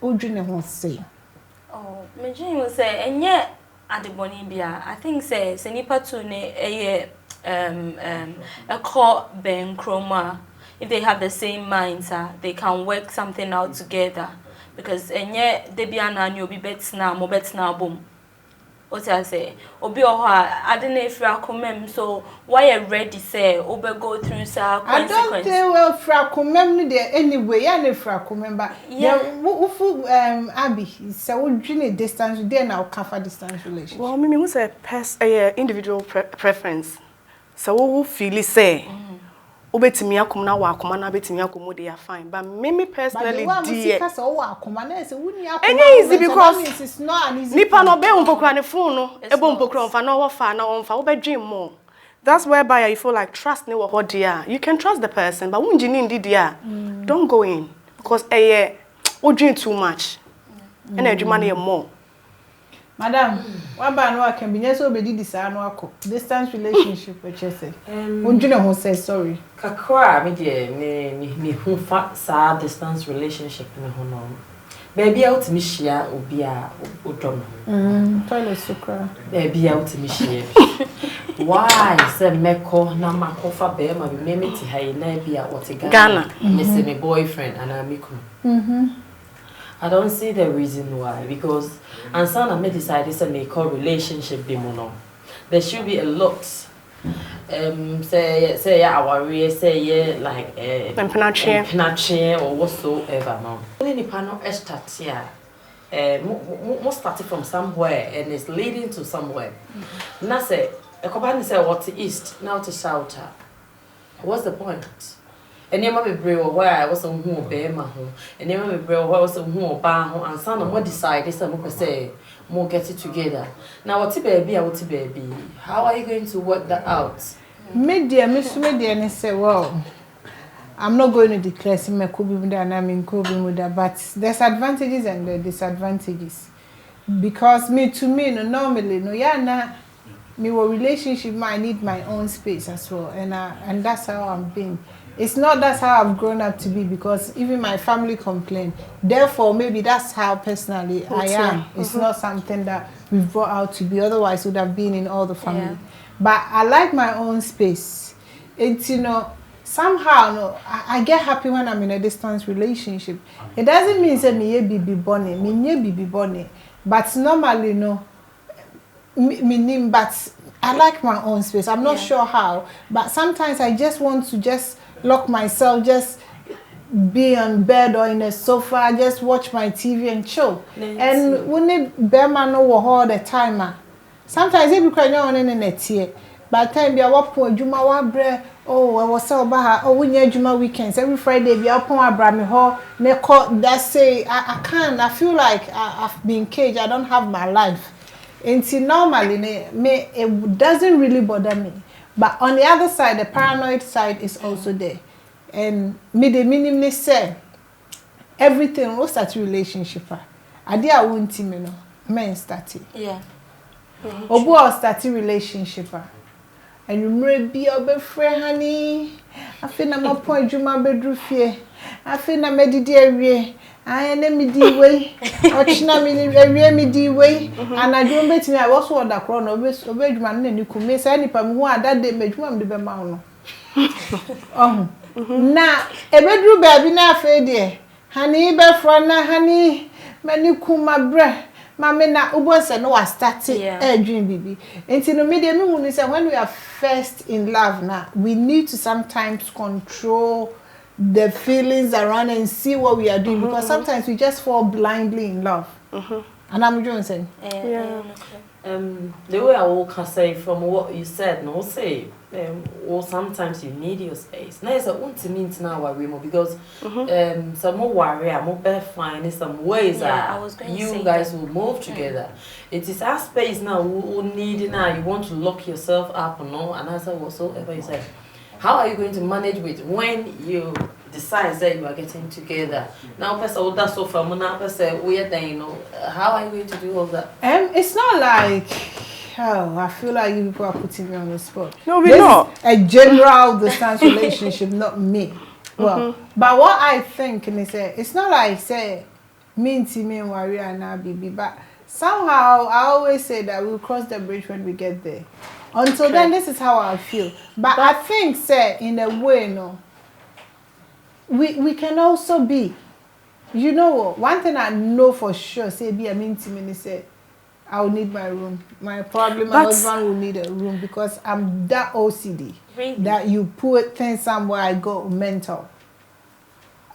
Ujune won't say. Oh, Majin will say, and yet at the Bonibia, I think say Senipa Tune a core Ben Chroma. If they have the same minds, they can work something out together. Because and yet they be an you'll be better now, more better now, boom. What I say, Obi Oha, I don't know if you are coming, so why you ready say, Obe go through sa consequence. I don't say well frakumem there anyway, and if frakumember. Yeah, who Abby, so we dream distance, then now cover distance relationship. Well, me who say individual preference. So who feel say obetimi akom na wa akoma na betimi akom dey fine, but me personally dear easy because it's not an easy nipa no be umpokra ne phone no ebo umpokra onfa na ofa na onfa wo be dream more. That's whereby you feel like trust ne wo dia. You can trust the person, but wunji ni ndi dia don't go in because we dream too much and adwuma na more. Madam, what about no can be so be distance relationship which you say. Who say sorry. Kakra me hu fa sa distance relationship me ho no. Baby out me share obi a odom. Toilet sukra. Baby out me share. Why say meko na makofa be ma be me ti ha na bia what Ghana. Me say my boyfriend and amiku. I don't see the reason why, because and son me decided to make a relationship be mono. There should be a lot. Say our way, say like penache or whatsoever no. Only panel start here. Most started from somewhere and it's leading to somewhere. Now say a company say what to east now to south. What's the point? And you be brave where I was on who be ma ho. And you be brave where I was on who ba ho and son what decide say mo say more get it together. Now what baby I what baby. How are you going to work that out? Media and say well I'm not going to declare me could be and I'm in Kobe but there's advantages and the disadvantages. Because me no normally no yana me relationship I need my own space as well and that's how I'm being. It's not that's how I've grown up to be because even my family complain. Therefore, maybe that's how personally I am. It's not something that we've brought out to be. Otherwise, it would have been in all the family. Yeah. But I like my own space. It's, somehow, I get happy when I'm in a distance relationship. It doesn't mean that me be bonny, me be bonny. But normally, but I like my own space. I'm not sure how. But sometimes I just want to just lock myself, just be on bed or in a sofa, just watch my TV and chill. And when it bear man all the time, sometimes it be crying on in the tear. By the time be a walk for Juma wabre, oh I was so bad, oh we need Juma weekends every Friday be up on Abrami Hall, that say I can't, I feel like I've been caged, I don't have my life. And see normally it doesn't really bother me. But on the other side, the paranoid side is also there. And me the minimally say everything was start relationship. I did I won't team men started. Yeah. Obu I start relationship. And you may be a friend honey. I feel I'm a point you my bedroom fear. I feel I'm a dear I am me way. Ochina me di way. And I don't bet me I was what that crown of this obey man and you could miss any pam who are that day made one the bemano. Now a bedroom baby na fade. Honey be frana honey many kuma breath. Mamma na ubos and no started a dream baby. And in the medium say when we are first in love now, we need to sometimes control the feelings around and see what we are doing because sometimes we just fall blindly in love. And I'm doing saying, the way I will say from what you said, no say, or sometimes you need your space. Now it's a want to mean now worry more because some more worry, more better find in some ways that you guys will move together. It is our space now who need now you want to lock yourself up or no, and as whatsoever you said. How are you going to manage with when you decide that you are getting together? Now, person, that's so far. Now, person, we are there. How are you going to do all that? It's not like Oh, I feel like you people are putting me on the spot. No, we're this not. Is a general distance relationship, not me. Well, but what I think, and it's not like say me and worry and now baby, but somehow I always say that we'll cross the bridge when we get there. Until then, this is how I feel. But I think, say, in a way, no, we can also be. You know what? One thing I know for sure, say, be a minty say, I will need my room. My husband will need a room because I'm that OCD. Really? That you put things somewhere, I go mental.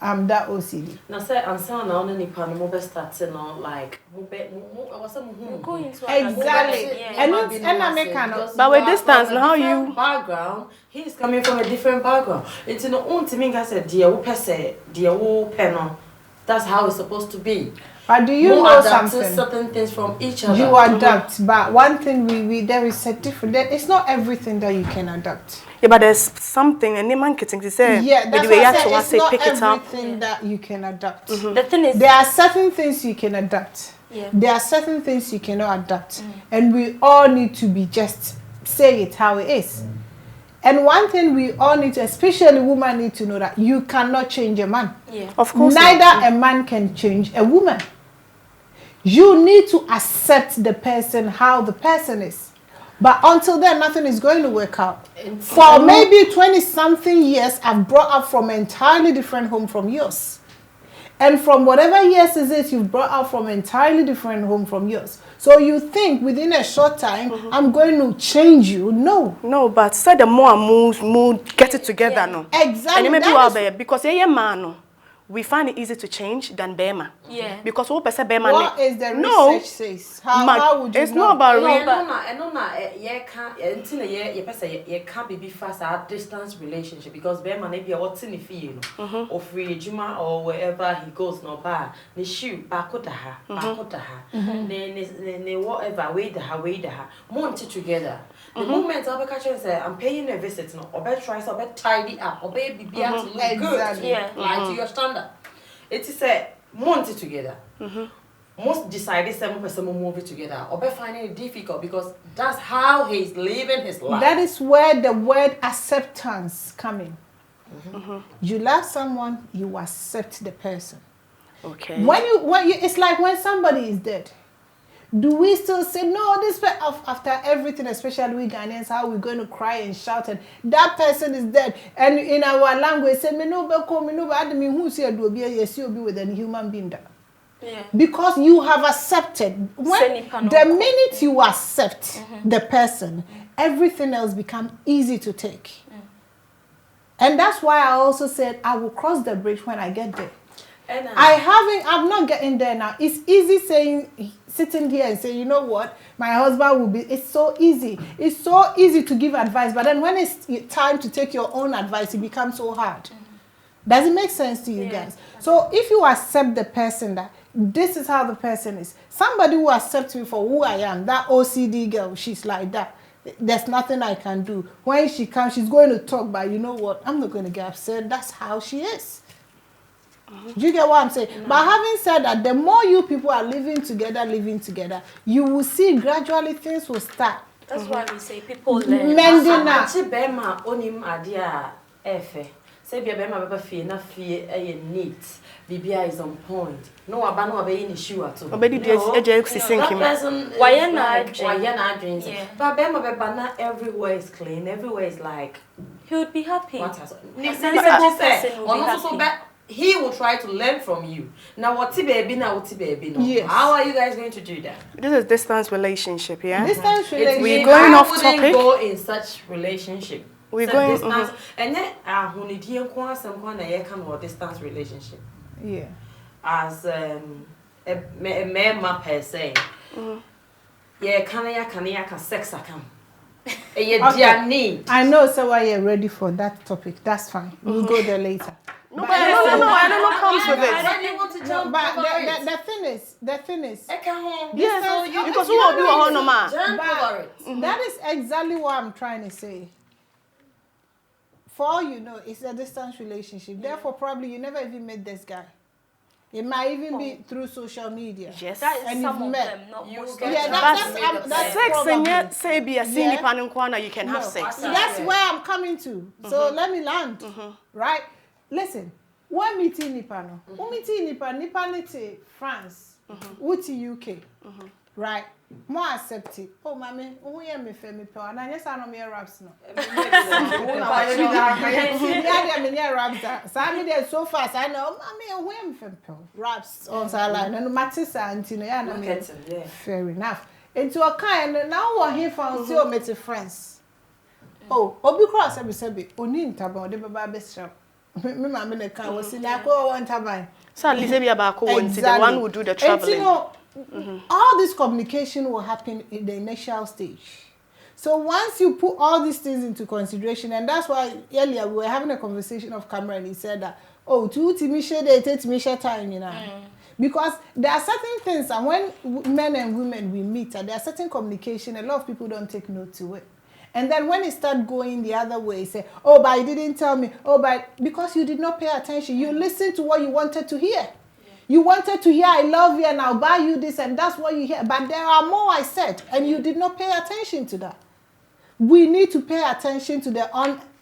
I'm that OCD. Now say I'm saying now only nipa no be starting on like Go into Exactly. And I make But with distance, now you background, he's coming from a different background. It's no own to me I said dear who pese, dear who penno. That's how it's supposed to be. But do you More know adapting something? certain things from each other. You adapt, but one thing we there is a different. It's not everything that you can adapt. yeah, but there's something and man getting to say. Yeah, that's the way what you I have said. to It's say not pick it up. everything that you can adapt. The thing is, There are certain things you can adapt. Yeah. There are certain things you cannot adapt, and we all need to be just say it how it is. And one thing we all need to, especially women, need to know that you cannot change a man. yeah. Of course. Neither a man can change a woman. You need to accept the person how the person is. But until then, nothing is going to work out. For maybe 20-something years, I've brought up from an entirely different home from yours. And from whatever years is it, you've brought up from an entirely different home from yours. So you think within a short time, I'm going to change you? No. No, but say the more mood, get it together, Yeah. no. Exactly. And maybe That we'll is- be because yeah, man, no. We find it easy to change than Bema. Yeah. Because what person Bema? What is the no, research says? How would you it's know? not about No, real. you can't until you can't be fast at distance relationship because Bema maybe what's in the field or free Juma or wherever he goes no bar. The shoe back to her, then whatever way the her, monty together. The moment I'll be catching say I'm paying a visit no, or better try so better tidy up, or baby be to look good, Exactly. Yeah. like to your standard. It is a monty together. Most decided some person will move it together or be finding it difficult because that's how he's living his life. That is where the word acceptance come in. You love someone, you accept the person. Okay. When you, it's like when somebody is dead. Do we still say no? After everything, especially we Ghanaians, how we're going to cry and shout and that person is dead. And in our language, say me no be who's here do be yes you be with a human being that. Yeah. Because you have accepted. The minute you accept the person, everything else becomes easy to take. And that's why I also said I will cross the bridge when I get there. And I'm not getting there now. It's easy sitting here and saying, you know what, my husband will be, it's so easy. It's so easy to give advice, but then when it's time to take your own advice, it becomes so hard. Does it make sense to you guys? So if you accept the person that this is how the person is, somebody who accepts me for who I am, that OCD girl, she's like that. There's nothing I can do. When she comes, she's going to talk, but you know what? I'm not going to get upset. That's how she is. Do you get what I'm saying? No. But having said that, the more you people are living together, you will see gradually things will start. That's why we say people learn. Mending up. Bema onim adia efe. Say Bema beba fie na fie neat. Bibia is on point. No aba no abe in shoe at all. Obedi eje sinking. Why na dreams. But Bema beba na everywhere is clean. Everywhere is like he would be happy. What has he will try to learn from you. Now, what's baby? Now, what's baby? No. Yes. How are you guys going to do that? This is distance relationship, yeah. Distance relationship. We're going off topic. I wouldn't go in such relationship. We're going distance. And then, who need you and some kind of kind of distance relationship. Yeah. As a man per se. Yeah, can sex account. Okay. I know, so why you're ready for that topic. That's fine. We'll go there later. No, but I don't know comes with it. I don't want to jump but over the thing is, yes, so you because we will do a whole normal. Jump over it. That is exactly what I'm trying to say. For all you know, it's a distance relationship. Therefore, probably you never even met this guy. It might even be through social media. Yes. That is And some you've of met. them, not You most get of Yeah, them. that's Sex probably. and yet say be a Yeah. cindy pan corner you can have No, sex. That's where I'm coming to. So let me land. Right? Listen, when meeting Nipano, when meeting Nipa to France, to UK, right? More accepted. Oh, mommy, who you me fe me pe? And I just know me raps no. Raps. So I mean, so fast. I know, mommy, who you me fe pe? Raps on line. And Matissa Antino, yeah, no me. Fair enough. Into a kind now what he found so met friends. Oh, Obi Cross sebi oni ntaba de baba besra. Me mama na kan was like oh one taban. So at least be about the one who do the traveling. And, you know, all this communication will happen in the initial stage. So once you put all these things into consideration, and that's why earlier we were having a conversation off camera and he said that, oh, to me share they take me share time, you know. Because there are certain things, and when men and women we meet, and there are certain communication, a lot of people don't take note to it. And then when it start going the other way, say, oh, but you didn't tell me, oh, but because you did not pay attention, you listened to what you wanted to hear. You wanted to hear, I love you, and I'll buy you this, and that's what you hear. But there are more I said, and you did not pay attention to that. We need to pay attention to the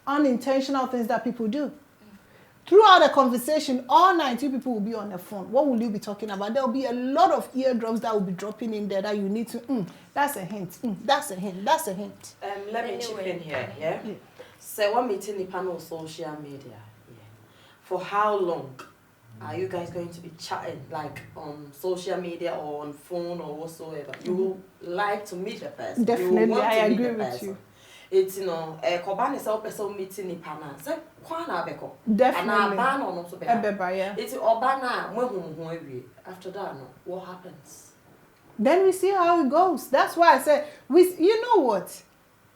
unintentional things that people do. Throughout the conversation, all 90 people will be on the phone. What will you be talking about? There will be a lot of eardrops that will be dropping in there that you need to, that's a hint, that's a hint, that's a hint. Let me chip in here, yeah? So one meeting the panel social media, for how long are you guys going to be chatting, like on social media or on phone or whatsoever? You will like to meet the person. Definitely, I agree with you. It's, you know, Koban is up person meeting the panel. So, Kwana Beko. Definitely. And ban on also yeah. It's Obana, after that, no, what happens? Then we see how it goes. That's why I said, you know what?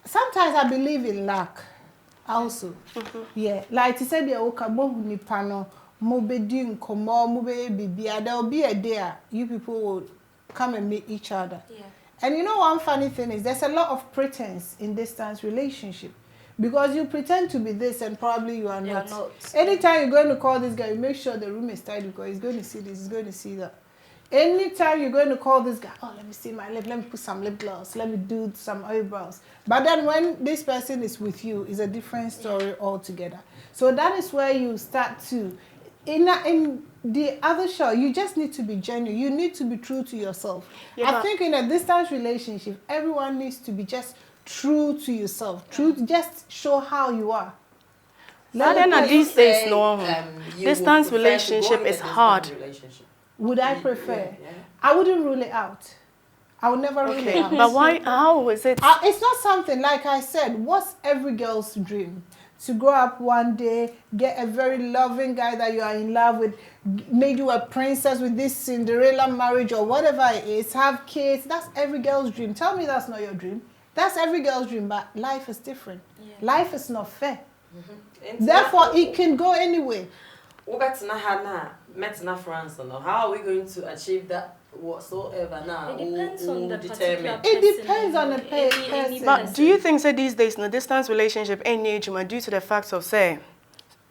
Sometimes I believe in luck also. Yeah, like you said, there will be a day you people will come and meet each other. Yeah. And you know one funny thing is there's a lot of pretense in distance relationship. Because you pretend to be this and probably you are not. Anytime you're going to call this guy, you make sure the room is tidy because he's going to see this, he's going to see that. Anytime you're going to call this guy, oh, let me see my lip, let me put some lip gloss, let me do some eyebrows. But then when this person is with you, it's a different story altogether. So that is where you start to, in the other show, you just need to be genuine. You need to be true to yourself. I think in a distance relationship, everyone needs to be just true to yourself. Just show how you are. These days, no, distance relationship is hard. Would I prefer? Yeah. I wouldn't rule it out. I would never rule it out. But why? How is it? It's not something, like I said, what's every girl's dream? To grow up one day, get a very loving guy that you are in love with, made you a princess with this Cinderella marriage or whatever it is, have kids. That's every girl's dream. Tell me that's not your dream. That's every girl's dream, but life is different. Yeah. Life is not fair. Therefore, it can go anyway. How are we going to achieve that whatsoever now? It depends on the particular person. It depends on the person. But do you think, say, these days, in a distance relationship, any age, due to the fact of, say,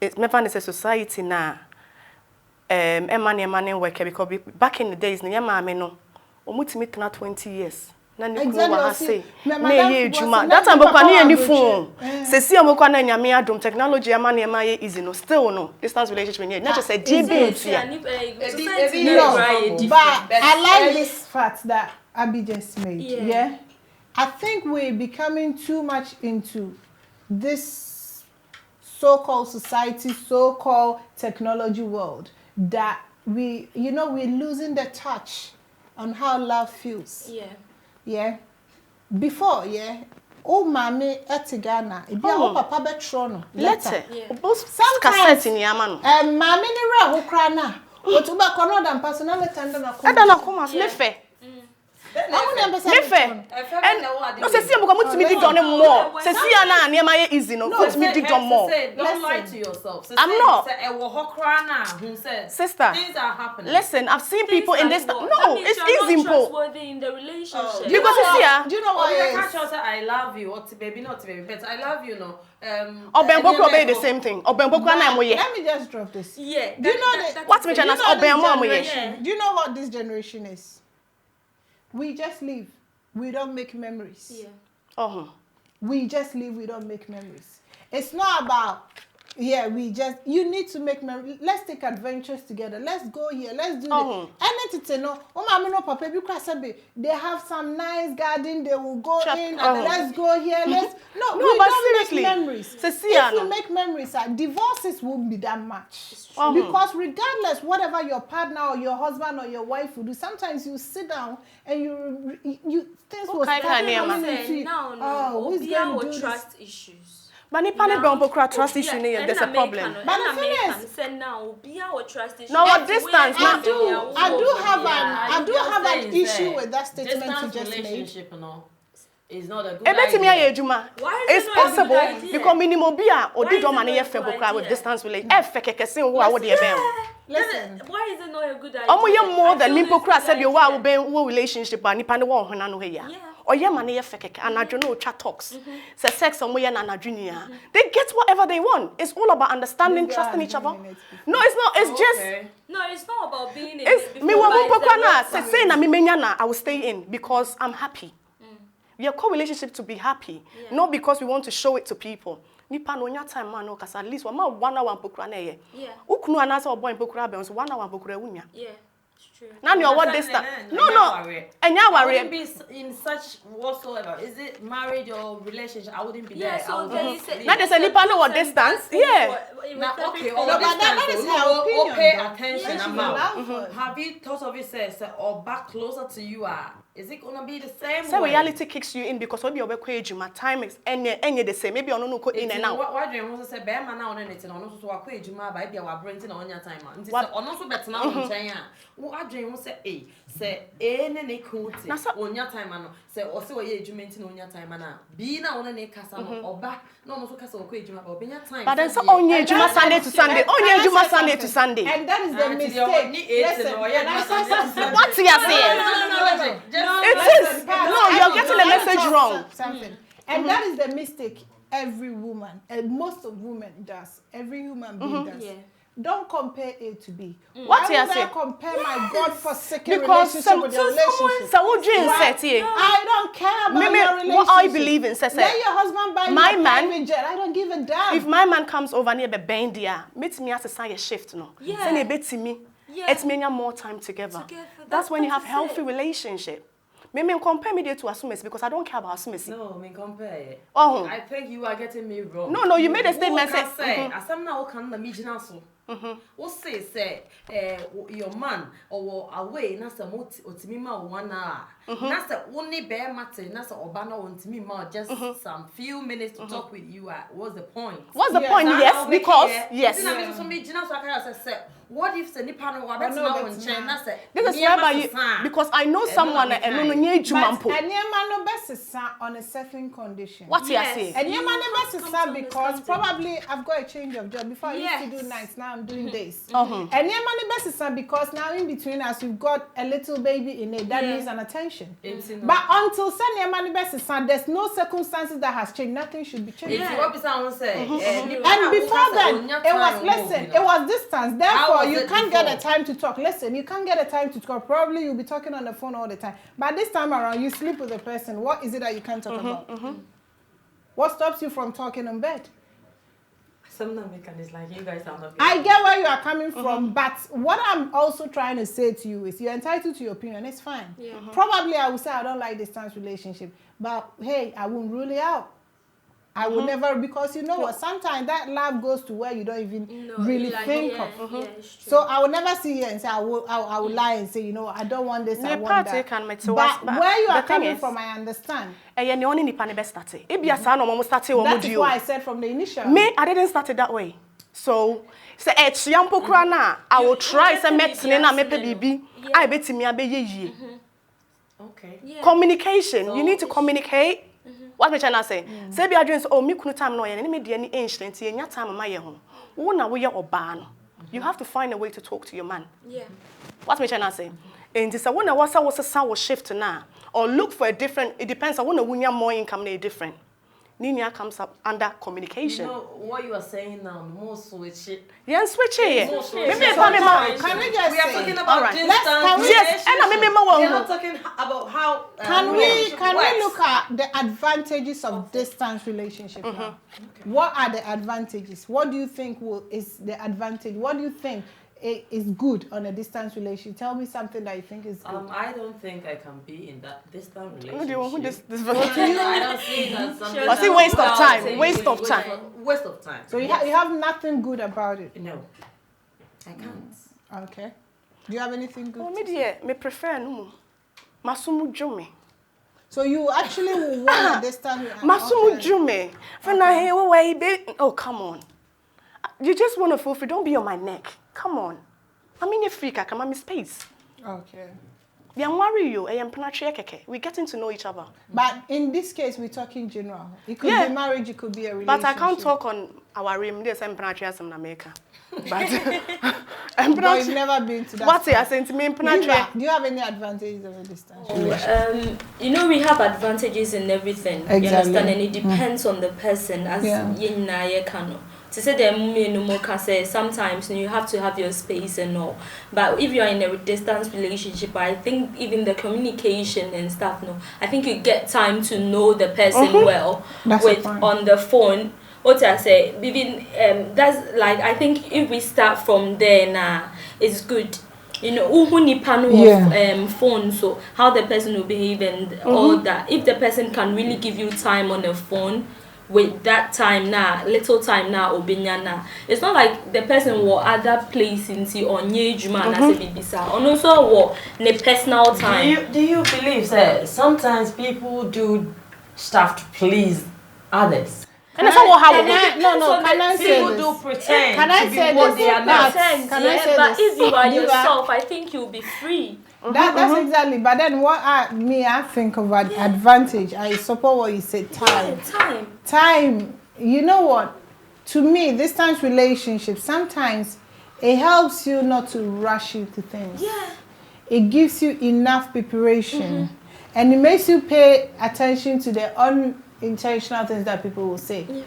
it's a society now, money work, because back in the days, no, 20 years. Exactly. That time we any phone. Say see am kwa na nyame adom technology am na ma ye easy no still no distance relationship not just a debate here. But I like this fact that Abby just made. Yeah. I think we're becoming too much into this so-called society, so-called technology world that we're losing the touch on how love feels. Yeah. Yeah. Before, oh mommy etigana, it be a papa betrono. Letter. Sometimes mommy ni ra ho kra na. Otuba kono dan personality and na ko. Ada na ko mas me fe. No, say see am go to me dig on more. Say see na na my easy no. Put me dig on more. Don't lie to yourself. I'm not. Sister, things are happening. Listen, I've seen people in this. No, it's easy, trustworthy in the relationship. Because you see, do you know what it is? I love you, not baby, but I love you, no. Obenboku obey the same thing. Obenboku na mo ye. Let me just drop this. Yeah. Do you know what me chance Obenmo mo ye? Do you know what this generation is? We just live. We don't make memories. Yeah. We just live. We don't make memories. It's not about you need to make memories. Let's take adventures together. Let's go here. Let's do this. Anything no. No papa they have some nice garden. They will go in. Let's go here. Let's we don't make memories. If you make memories, divorces won't be that much. Because regardless, whatever your partner or your husband or your wife will do, sometimes you sit down and you things will start coming into who's going to do trust issues. But ni pane be trust issue there's a problem. But the thing is, now be our trust issue. No, what distance? I do have an issue with that statement you just made. It's not a good idea. Why is it's possible because minimum bia or did man ye fe with distance relation. Listen, why is it not a good idea? More than Limpokra said you wa be relationship and nipa ne wo hona no ya. Or ye man ye fekeke and adwono chat talks. Say sex on ye na adwonia. They get whatever they want. It's all about understanding, trusting each other. No, it's not. It's just no, it's not about being in it. Me wa Limpokra na say na me menya na I will stay in because I'm happy. We are co-relationship to be happy, not because we want to show it to people. Nipa no nya time man no cause at least 1 hour pokura na ye. Yeah. Ukunu anasa obo pokura be so 1 hour pokura wunya. Yeah. True. Now you what distance? No. Enya worry. I wouldn't be in such whatsoever. Is it marriage or relationship? I wouldn't be there. So now there's a nipa no what distance? Yeah. Now okay, but that is her opinion. Pay attention. Have you thought of it says or back closer to you are? Is it gonna be the same way? So reality kicks you in because when you work with my time is any the same. Maybe you don't know in and out. Why do you want to say bear man on anything? On also work with my baby. Our brains on your time. What? On also better now on China. What do you want to say? Any cool on your time man. Say also a judgment on your time man. Be now on any casa or back. No also casa or quit or be your time. But then so on your Juma Sunday to Sunday. On your Juma Sunday to Sunday. And that is the mistake. What's he saying? It is. No, you're getting the message wrong. Something. And that is the mistake every woman, and most of women does. Every human being does. Yeah. Don't compare A to B. What you say? Compare my God-forsaken relationship with your relationship. So what do you say? I don't care about your relationship. What I believe in, say. Let your husband buy my you a private jet. I don't give a damn. If my man comes over near the bendia, meet me as a sign a shift, no. Yeah. Send a bit to me. Yeah. It's meaning more time together. That's when you have healthy relationship. Me compare me to Asumesi because I don't care about Asumesi. No, me compare it. Oh. I think you are getting me wrong. No, you made a statement. Say, asam na okan na mijina so. What say your man or away na sa otimi ma 1 hour. Na sa only bear matter na sa obana ontimi ma just some few minutes to talk with you. What's the point? What's the point? Yes, because yes. What if the nipa no wa bet na on chain na say this is whereby you, because I know someone and no nye jumampo. And your man no best on a certain condition. What you say? And your man no best because probably I've got a change of job. Before I used to do nights, now I'm doing days. And your man no best because now in between us you've got a little baby in it that needs an attention. But until send your man best there's no circumstances that has changed. Nothing should be changed. What I say? And before then, it was distance. Therefore, you can't get a time to talk. Listen, you can't get a time to talk. Probably you'll be talking on the phone all the time. But this time around, you sleep with the person. What is it that you can't talk about? What stops you from talking in bed? Sometimes it's like you guys are not. I get where you are coming from, but what I'm also trying to say to you is you're entitled to your opinion. It's fine. Yeah. Probably I would say I don't like distance relationship, but hey, I won't rule it out. I would never, because you know what, sometimes that love goes to where you don't even really think of. Yeah, so I will never sit here and say I will lie and say, you know, I don't want this, I want that. But where you are coming from, I understand. That is why I said from the initial. Me, I didn't start it that way. So, I will try some medicine and make a baby. I bet me a baby. Okay. Yeah. Communication. You need to communicate. What me trying to say? Say be adwin so me kunu time no ye ne me de ni ancient ye nya time ma ye ho. Wo na wo ye oba no. You have to find a way to talk to your man. Yeah. What me trying to say? And this when I was shift now or look for a different. It depends on when you more income they different. Ninia comes up under communication. You know what you are saying now, more switch it. Yeah, switch it. Can we just we are talking about distance. Yes, and I mean, we are not talking about how. Can we look at the advantages of distance relationship now? Okay. What are the advantages? What do you think is the advantage? What do you think is good on a distance relationship? Tell me something that you think is good. I don't think I can be in that distant relationship. I don't see that something. I see waste of time. Waste of time. Waste of time. So you have nothing good about it. No, I can't. Okay. Do you have anything good? Oh, me prefer no. Masumu jume. So you actually will want a distance. Masumu jume. Oh, come on. You just want to fulfill. Don't be on my neck. Come on. I mean, you're free, come on, space. Okay. We're getting to know each other. But in this case, we're talking general. It could be marriage, it could be a relationship. But I can't talk on our rim. There's some penetration in America. But you've never been to that. What's it? I said to me, do you have any advantages of a distance relationship? You know, we have advantages in everything. Exactly. You understand? And it depends on the person. As to say that sometimes you have to have your space and all. But if you are in a distance relationship, I think even the communication and stuff, I think you get time to know the person well. That's on the phone. What I say, even that's like I think if we start from there now, it's good. You know, phone, so how the person will behave and all that. If the person can really give you time on the phone, with that time now, little time now, obinyana. It's not like the person will other place into on juma and as a bibisa. And also what the personal time. Do you believe that sometimes people do stuff to please others? And that's what happened. Can I say people this? do pretend Can I say what they are not. But if you are yourself, I think you'll be free. That's exactly. But then what I think of an advantage, I support what you said, time. Time. You know what? To me, distance relationship, sometimes it helps you not to rush into things. Yeah. It gives you enough preparation. And it makes you pay attention to the unintentional things that people will say. Yeah.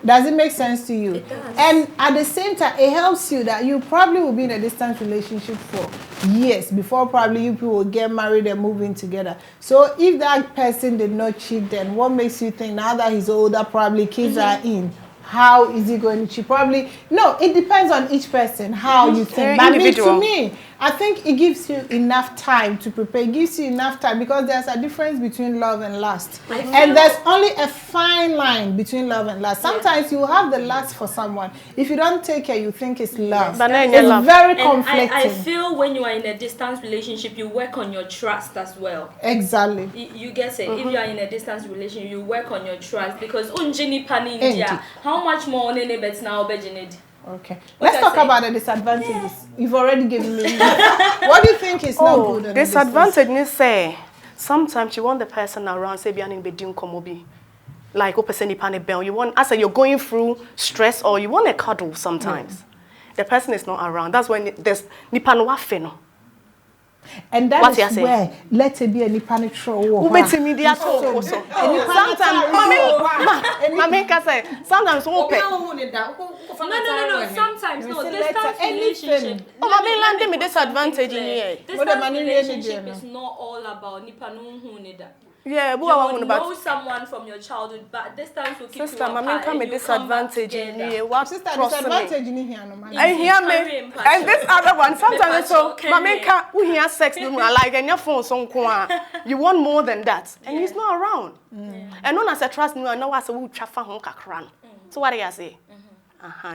Does it make sense to you? It does. And at the same time, it helps you that you probably will be in a distance relationship for years before probably you people will get married and move in together. So if that person did not cheat, then what makes you think now that he's older, probably kids are in? How is he going to cheat? Probably, no, it depends on each person, how you think. But to me, I think it gives you enough time to prepare. It gives you enough time because there's a difference between love and lust. And there's only a fine line between love and lust. Sometimes you have the lust for someone. If you don't take care, you think it's love. But it's very conflicting. I feel when you are in a distance relationship, you work on your trust as well. Exactly. You get it? If you are in a distance relationship, you work on your trust because unjini pani India. How much more on any bet now bejinid? Okay. Let's talk about the disadvantages. Yeah. You've already given me. What do you think is not good? Disadvantage is say sometimes you want the person around, say behind in bedroom komobi. Like person bell. You want as you're going through stress or you want a cuddle sometimes. The person is not around. That's when there's nipanwa feno. And that is where let it be a nipanitrow. Sometimes open. No. Sometimes no. Distance relationship. Landing me disadvantage in here. Distance relationship is not all about nipanunhunida. Yeah, but you will know someone from your childhood, but distance will keep you apart. Sister, disadvantage in here. What disadvantage in here? I hear me. And this other one, sometimes so, Mamenka, who hear sex, like and your phone, you want more than that, and he's not around. And non as a trust, I know as a wood chafa home kakran. So what do you say?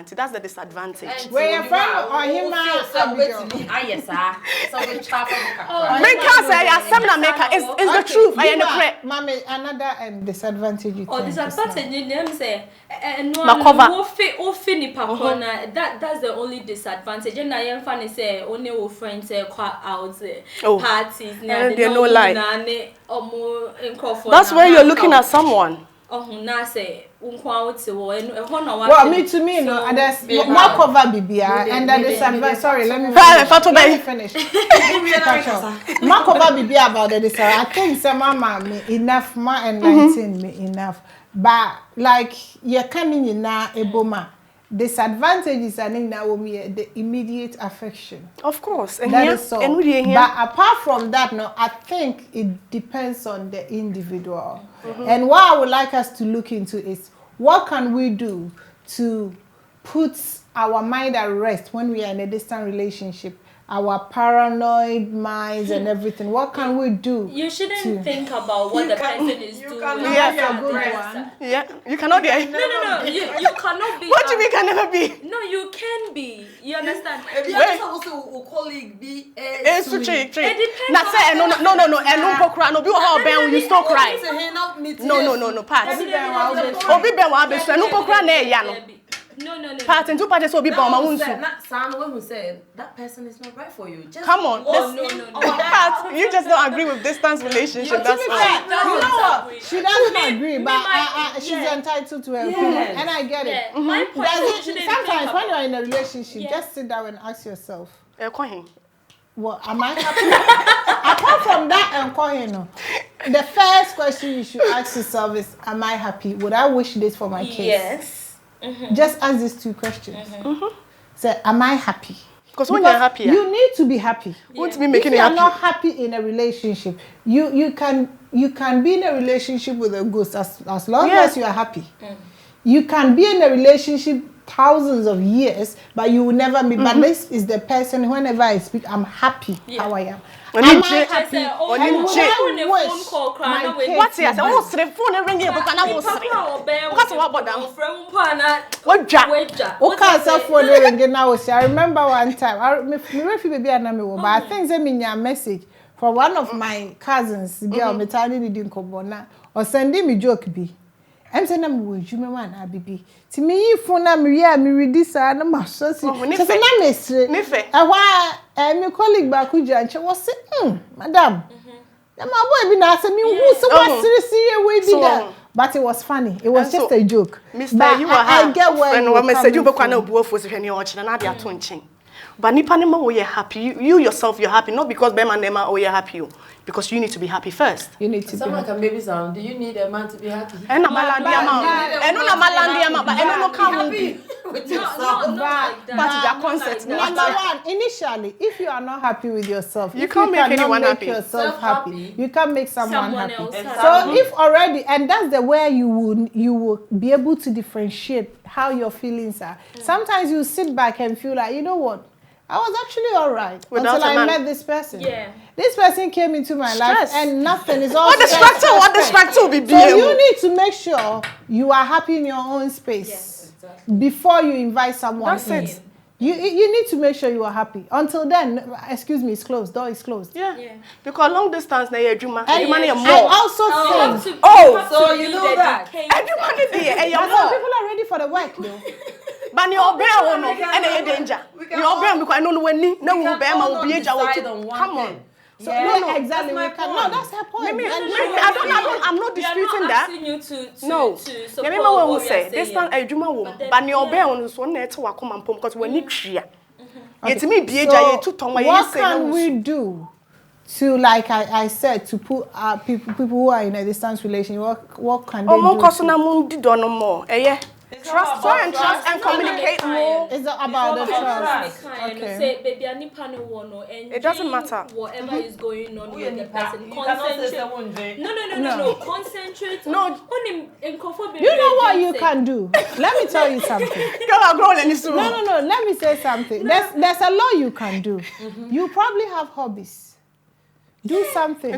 So that's the disadvantage. Where your friend or him Abigail. Yes, sir. So we chat about Make us say assembly maker is the truth. I am the correct. Mommy, another disadvantage you disadvantage in them say no ofi ni pakona. That's the only disadvantage. And I am funny say only our friends say quite out parties. They no lie. That's where you're looking at someone. Well, me to me, no, and there's more cover BBR and that disadvantage. Sorry, let me finish. More cover BBR about the disadvantage. I think some mama me enough, ma and 19 me enough. But like you're coming in now, Eboma. Disadvantages are in the immediate affection. Of course, and that is so. But apart from that, no, I think it depends on the individual. And what I would like us to look into is what can we do to put our mind at rest when we are in a distant relationship. Our paranoid minds and everything. What can we do? You shouldn't think about what the person is doing. Yeah, you cannot be. No. You cannot be. What do you mean can never be? No, you can be. You understand? Colleague be. It's true. Not say no. And no cry. No be how ben you still cry. No. Part. Obi ben wa be so no cry na ya no. No. Part and two parties will be bomb. I won't say. Who said that person is not right for you. Just come on. No. Part, you just don't agree with distance relationship. That's fine. You know what? She doesn't agree, but she's entitled to her opinion, and I get it. My point sometimes when you're in a relationship, just sit down and ask yourself. Well, am I happy? Apart from that, the first question you should ask yourself is, am I happy? Would I wish this for my kids? Yes. Just ask these two questions. Say, am I happy? Because when you're happy, you need to be happy. Want to be making if you you're not happy in a relationship, you can be in a relationship with a ghost as long as you are happy. You can be in a relationship thousands of years, but you will never be. But this is the person. Whenever I speak, I'm happy how I am. Am I happy? What's it? Oh, the phone ringing. What's I remember one time. I think they mean a message from one of my cousins. Girl, me telling me didn't come on or sending me joke be. I'm saying I'm with you, man. I be. To me, phone am me read this and I'm so see. So na mesre. My colleague back who judge was say, madam. My boy be na say me who so what serious way be there. But it was funny. It was just a joke. Mr. You I get where you message you be na obuo for say na dey atonchen. But nipa nema wo ye happy. You yourself you're happy not because Bema nema oh you're happy. Because you need to be happy first. You need to someone can maybe sound. Do you need a man to be happy? And no come with yourself. But concept. Number one, initially, if you are not happy with yourself, you can't make anyone happy. Yourself happy. You can't make someone happy. Exactly. So if already, and that's the way you will be able to differentiate how your feelings are. Sometimes you sit back and feel like, you know what? I was actually all right until I met this person. Yeah. This person came into my life and nothing is all What distractor will be. So you need to make sure you are happy in your own space. Yes, exactly. Before you invite someone in. It. You need to make sure you are happy. Until then, excuse me, it's closed. Door is closed. Yeah. Because long distance na Ejuma. I also think. So you know that. Ejuma is there. People are ready for the work though. But your bear no, and a danger. Your bear because I know when ni no will bear will be come on. So no, exactly. No, that's her point. I'm not disputing that. No. Remember when we say this time Ejuma wo, but your bear on so na to wakoma mpom because we need tria. Yet me be eja ye to ton what can we do to, like I said, to put people who are in a distance relationship, what can they do? Trust and communicate more. It's about the trust. Okay. It doesn't matter. Whatever is going on with the person. Concentrate. No. Concentrate. No. You know what you can do? Let me tell you something. No. Let me say something. There's a lot you can do. You probably have hobbies. Do something.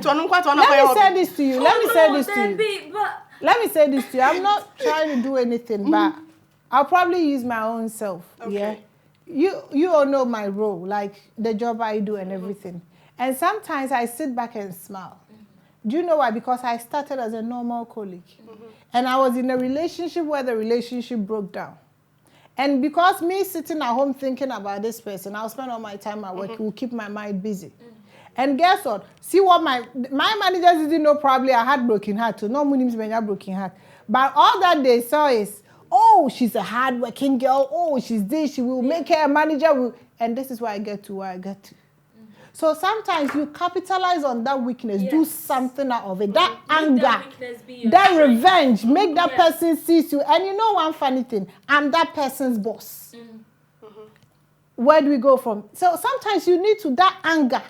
Let me say this to you. I'm not trying to do anything, but I'll probably use my own self. Okay. Yeah. You all know my role, like the job I do and everything. And sometimes I sit back and smile. Do you know why? Because I started as a normal colleague. And I was in a relationship where the relationship broke down. And because me sitting at home thinking about this person, I'll spend all my time at work, it will keep my mind busy. And guess what? See what my managers didn't know, probably I had broken heart too. No one broken heart. But all that they saw is, oh, she's a hard-working girl. Oh, she's this. She will make her a manager. And this is why I get to where I get to. So sometimes you capitalize on that weakness, do something out of it. That anger, that revenge, make that person see you. And you know one funny thing, I'm that person's boss. Where do we go from? So sometimes you need to, that anger,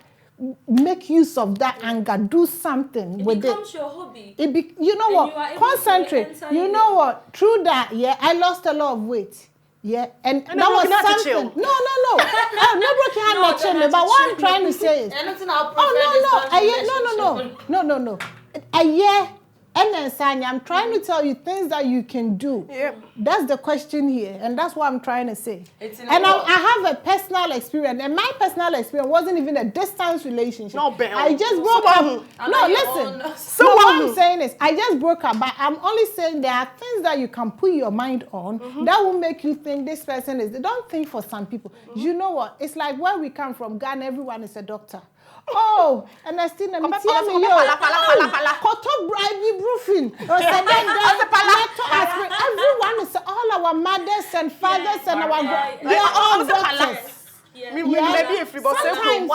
make use of that anger, do something with it. It becomes your hobby. You know what? Concentrate. You know what? Through that, I lost a lot of weight. Yeah, and that was something. No. I'm not broken heart, but what I'm trying to say is, no. And then, Sanya, I'm trying to tell you things that you can do. Yeah. That's the question here, and that's what I'm trying to say. And I have a personal experience, and my personal experience wasn't even a distance relationship. No, Ben. I just broke up. No, listen. So what I'm saying is, I just broke up, but I'm only saying there are things that you can put your mind on that will make you think this person is. Don't think for some people. You know what? It's like where we come from, Ghana, everyone is a doctor. Oh, and I still am Koto ibuprofen. Everyone is all our mothers and fathers and our they are all doctors. Sometimes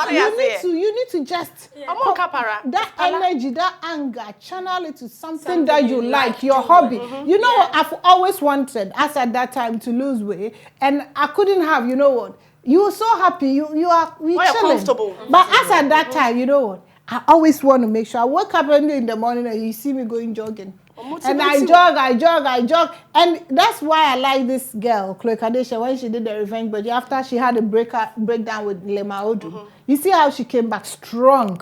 you need to just that energy, that anger, channel it to something that you like, your hobby. You know what? I've always wanted, as at that time, to lose weight, and I couldn't have. You know what? You were so happy. You are chilling. Comfortable. But as at that time, you know what? I always want to make sure I wake up early in the morning and you see me going jogging. And I jog. And that's why I like this girl, Chloe Kardashian, when she did the revenge, but after she had a breakdown with Lema Odu. You see how she came back strong.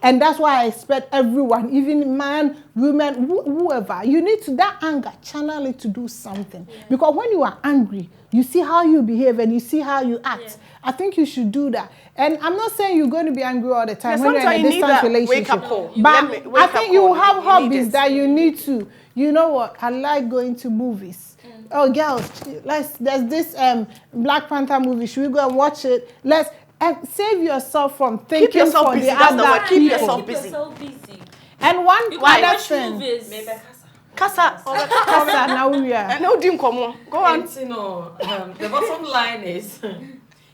And that's why I expect everyone, even man, women, whoever, you need to, that anger, channel it to do something. Because when you are angry, you see how you behave and you see how you act. I think you should do that. And I'm not saying you're going to be angry all the time when you're in a distance relationship. But I think you have hobbies that you need to. You know what? I like going to movies. Oh, girls, there's this Black Panther movie. Should we go and watch it? And save yourself from thinking keep yourself for busy. the other people. Keep yourself busy. And one other thing. Kasa now we are. And no dim come on. Go on. The bottom line is,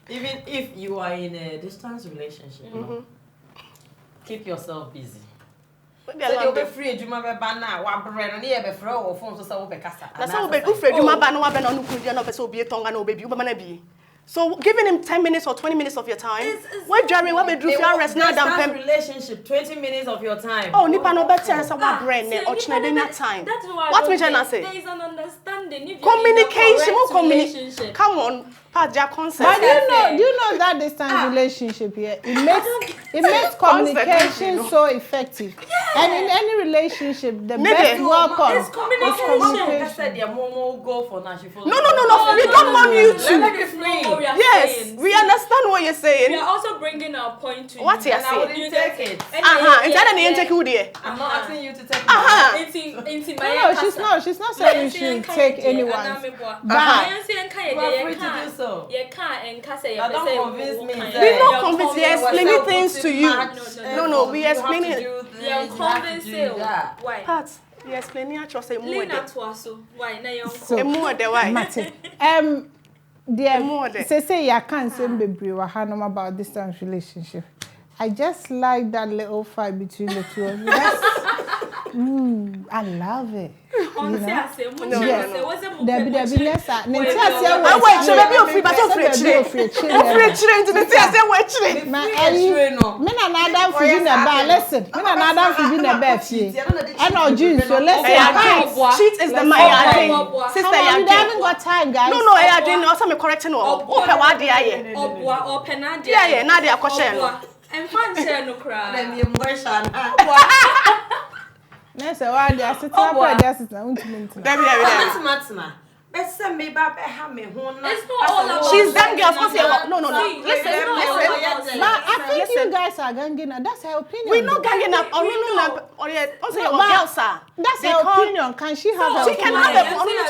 even if you are in a distance relationship, keep yourself busy. So you'll be free. You might be banana. What bread? And you be free. Or phone so say we be kasa. That's how we be free. You might be no be no kudia no be so be tonga no baby. You be mana be. So giving him 10 minutes or 20 minutes of your time. What Jerry, what we do for rest now than relationship 20 minutes of your time. Oh, nipa no better answer what brain or chinede time. What me trying to say? There is an understanding. Communication. Come on, part your concept. But do you know that distance relationship here? It makes communication so effective. And in any relationship, the best weapon is communication. I said your mom will go for now. No. We don't want you to. Let me explain. Yes, we understand what you're saying. We are also bringing our point to you. What you're And I saying? wouldn't take it. I'm not asking you to take it. No, she's not saying you should take anyone. But free to do so. Don't convince me. We're not convinced. We're explaining things to you. No, we are explaining it. Why? Pat, we are explaining it. Why? Say I can't say baby about distance relationship. I just like that little fight between the two of you. I love it. Cheat is the my sister. You haven't got time, guys. No, I didn't also me correcting all. Yeah, Nadia question. And fancy no cry. Then you motion. Next, why they are sitting up there, they are sitting. It's not all about She's that girl. No. Listen. But I think you guys are ganging up. That's her opinion. We're not ganging up. Or also your girls are. That's her opinion. Can she have her She can have opinion?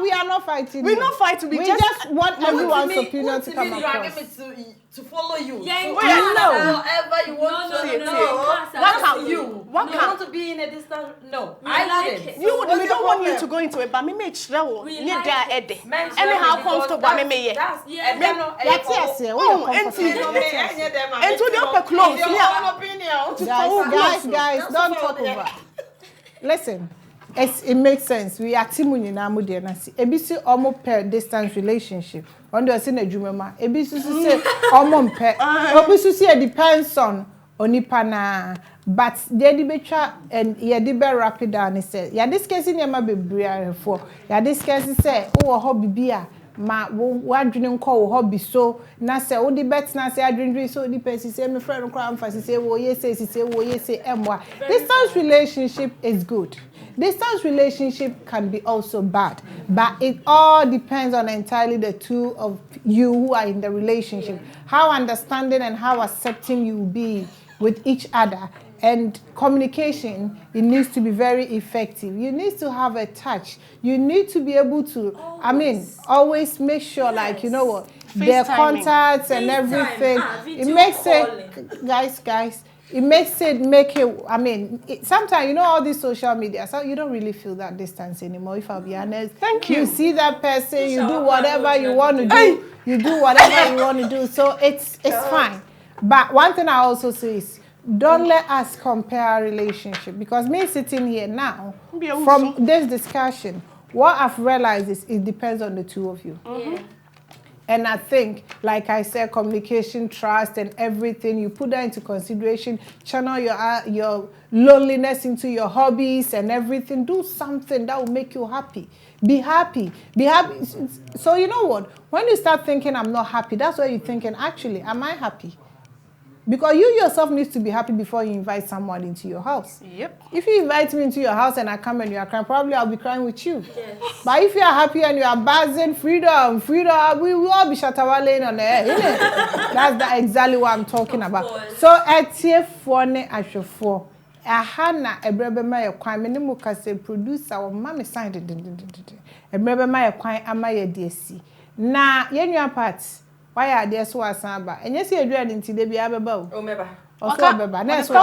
We are not fighting. We're not fighting. We just want everyone's opinion to come across. To follow you. Yeah, whatever you want to you. What can you want to be in a distance? No. I like it. We don't want you to go into it, but me make sure you need their head. Anyhow comfortable me me. That's and to the upper clothes. Guys, don't talk over. Listen. It makes sense. We are teaming na mu de na si. Ebisi omo per distance relationship. On the say na dwumama. Ebisi say omo mpe. Ebisi say it depends on onipa na. But they di betwa and ye di be rapid down say. Ya discuss ni ma bebre for. Ya discuss say wo hobby bia ma wo adwene nko wo hobby so na say wo di bet na say adwene so di person say me friend nko am fa say wo ye say emwa. Distance relationship is good. Distance relationship can be also bad, but it all depends on entirely the two of you who are in the relationship. How understanding and how accepting you will be with each other. And communication, it needs to be very effective. You need to have a touch. You need to be able to, always make sure, like, you know what, their contacts and everything. It makes it, guys, it makes it sometimes, you know, all these social media, so you don't really feel that distance anymore, if I'll be honest. Thank you. You see that person, you do whatever you want to do. You do whatever you want to do. So it's fine. But one thing I also say is, don't let us compare our relationship. Because me sitting here now, from this discussion, what I've realized is it depends on the two of you. Yeah. And I think, like I said, communication, trust, and everything, you put that into consideration, channel your loneliness into your hobbies and everything. Do something that will make you happy. Be happy. Be happy. So you know what? When you start thinking, I'm not happy, that's where you're thinking, actually, am I happy? Because you yourself need to be happy before you invite someone into your house. Yep. If you invite me into your house and I come and you are crying, probably I'll be crying with you. Yes. But if you are happy and you are buzzing, freedom, we will all be shatawale on the air. That's exactly what I'm talking about. So at funny ashofo. Ahana ebrebe ma ye kwan me ne mu ka se producer o ma me sign ebrebe ma ye kwan ama ye de asi. Na ye nua part why are there so asan ba enye se edua de nti de bia beba o Omeba beba na so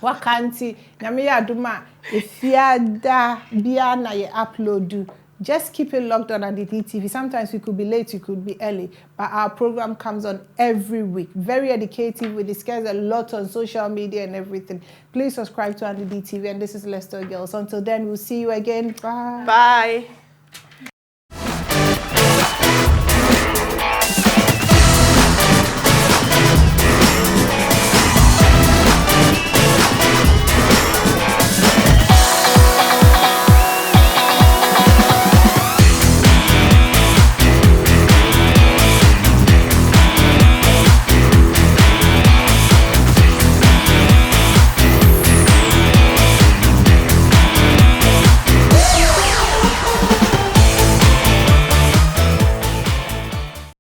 waka nti nyame ya aduma efiada bia na ye upload. Just keep it locked on at the DTV. Sometimes we could be late, we could be early, but our program comes on every week. Very educative. We discuss a lot on social media and everything. Please subscribe to the DTV, and this is Let's Talk Girls. Until then, we'll see you again. Bye. Bye.